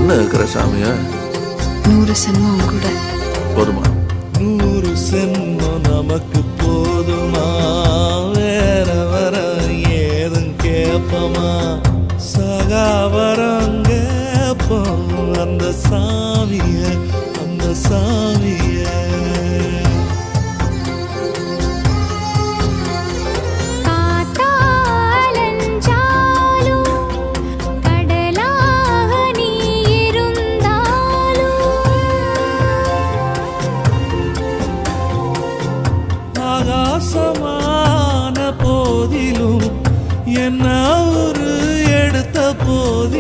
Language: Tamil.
என்ன இருக்கிற சாமிய 100 சென்மம் கூட போதுமா? 100 சென்மம் நமக்கு போதுமா? வேற வர ஏதும் கேப்பமா? சகாவரம் கேப்போம் அந்த சாமிய